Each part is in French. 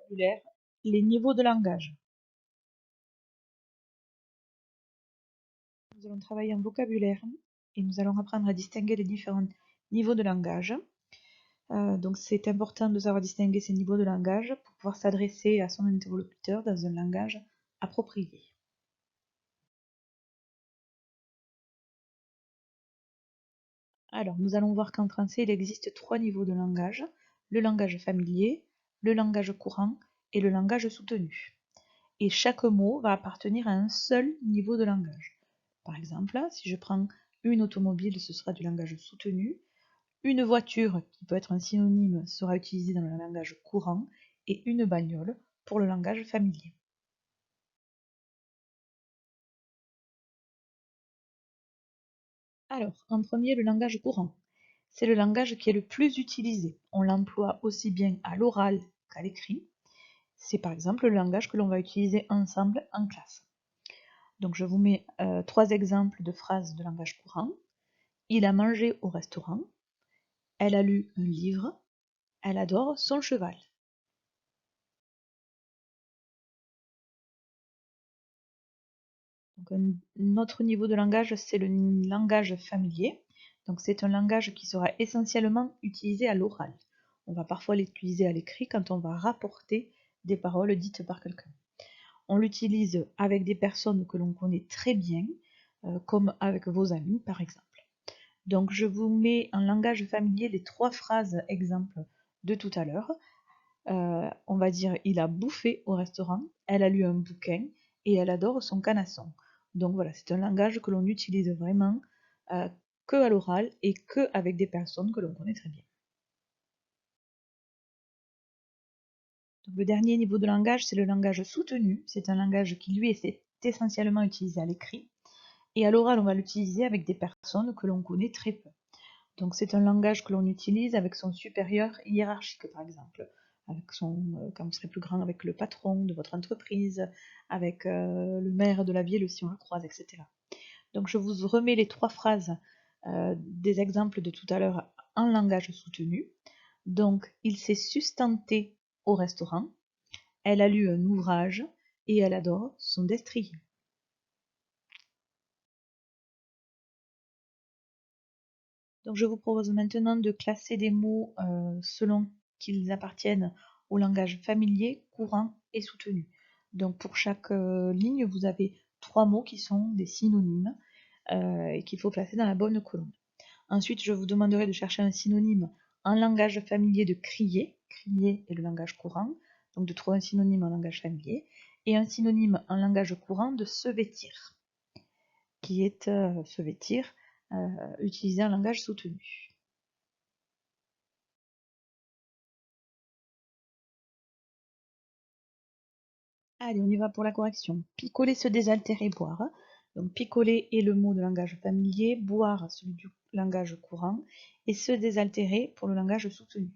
vocabulaire, les niveaux de langage. Nous allons travailler en vocabulaire et nous allons apprendre à distinguer les différents niveaux de langage. Donc c'est important de savoir distinguer ces niveaux de langage pour pouvoir s'adresser à son interlocuteur dans un langage approprié. Alors, nous allons voir qu'en français, il existe 3 niveaux de langage: le langage familier, le langage courant et le langage soutenu. Et chaque mot va appartenir à un seul niveau de langage. Par exemple, si je prends une automobile, ce sera du langage soutenu. Une voiture, qui peut être un synonyme, sera utilisée dans le langage courant, et une bagnole pour le langage familier. Alors, en premier, le langage courant. C'est le langage qui est le plus utilisé. On l'emploie aussi bien à l'oral qu'à l'écrit. C'est par exemple le langage que l'on va utiliser ensemble en classe. Donc je vous mets 3 exemples de phrases de langage courant. Il a mangé au restaurant. Elle a lu un livre. Elle adore son cheval. Donc un autre niveau de langage, c'est le langage familier. Donc c'est un langage qui sera essentiellement utilisé à l'oral. On va parfois l'utiliser à l'écrit quand on va rapporter des paroles dites par quelqu'un. On l'utilise avec des personnes que l'on connaît très bien, comme avec vos amis par exemple. Donc je vous mets en langage familier les 3 phrases exemples de tout à l'heure. On va dire: il a bouffé au restaurant, elle a lu un bouquin et elle adore son canasson. Donc voilà, c'est un langage que l'on utilise vraiment que à l'oral et que avec des personnes que l'on connaît très bien. Donc, le dernier niveau de langage, c'est le langage soutenu. C'est un langage qui lui est essentiellement utilisé à l'écrit. Et à l'oral, on va l'utiliser avec des personnes que l'on connaît très peu. Donc c'est un langage que l'on utilise avec son supérieur hiérarchique, par exemple, avec quand vous serez plus grand, avec le patron de votre entreprise, avec le maire de la ville si on le croise, etc. Donc je vous remets les 3 phrases des exemples de tout à l'heure en langage soutenu. Donc il s'est sustenté au restaurant, elle a lu un ouvrage et elle adore son destrier. Donc je vous propose maintenant de classer des mots selon qu'ils appartiennent au langage familier, courant et soutenu. Donc pour chaque ligne, vous avez 3 mots qui sont des synonymes et qu'il faut placer dans la bonne colonne. Ensuite, je vous demanderai de chercher un synonyme en langage familier de crier. Crier est le langage courant, donc de trouver un synonyme en langage familier, et un synonyme en langage courant de se vêtir, qui est se vêtir utilisé en langage soutenu. Allez, on y va pour la correction. Picoler, se désaltérer, boire. Donc picoler est le mot de langage familier, boire celui du langage courant, et se désaltérer pour le langage soutenu.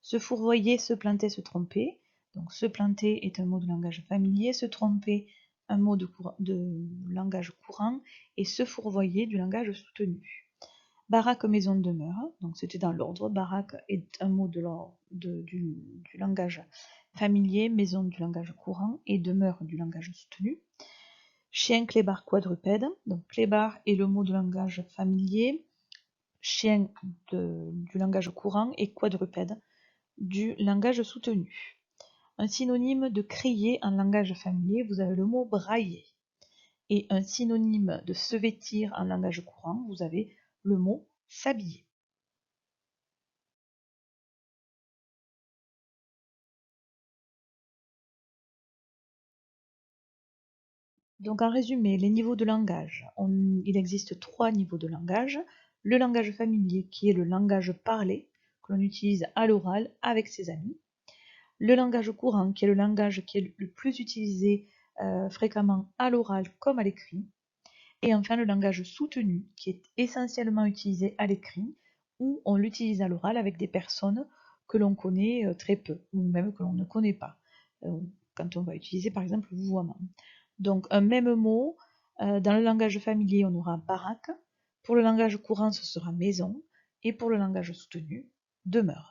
Se fourvoyer, se planter, se tromper. Donc se planter est un mot de langage familier, se tromper un mot de langage courant, et se fourvoyer du langage soutenu. Baraque, maison de demeure, donc c'était dans l'ordre. Baraque est un mot du langage familier, maison du langage courant et demeure du langage soutenu. Chien, clébard, quadrupède. Donc clébard est le mot de langage familier, chien du langage courant et quadrupède du langage soutenu. Un synonyme de crier en langage familier, vous avez le mot brailler. Et un synonyme de se vêtir en langage courant, vous avez le mot s'habiller. Donc en résumé, les niveaux de langage. Il existe 3 niveaux de langage. Le langage familier qui est le langage parlé, que l'on utilise à l'oral avec ses amis. Le langage courant qui est le langage qui est le plus utilisé fréquemment à l'oral comme à l'écrit. Et enfin le langage soutenu qui est essentiellement utilisé à l'écrit ou on l'utilise à l'oral avec des personnes que l'on connaît très peu ou même que l'on ne connaît pas. Quand on va utiliser par exemple vouvoiement. Donc un même mot, dans le langage familier on aura baraque, pour le langage courant ce sera maison et pour le langage soutenu demeure.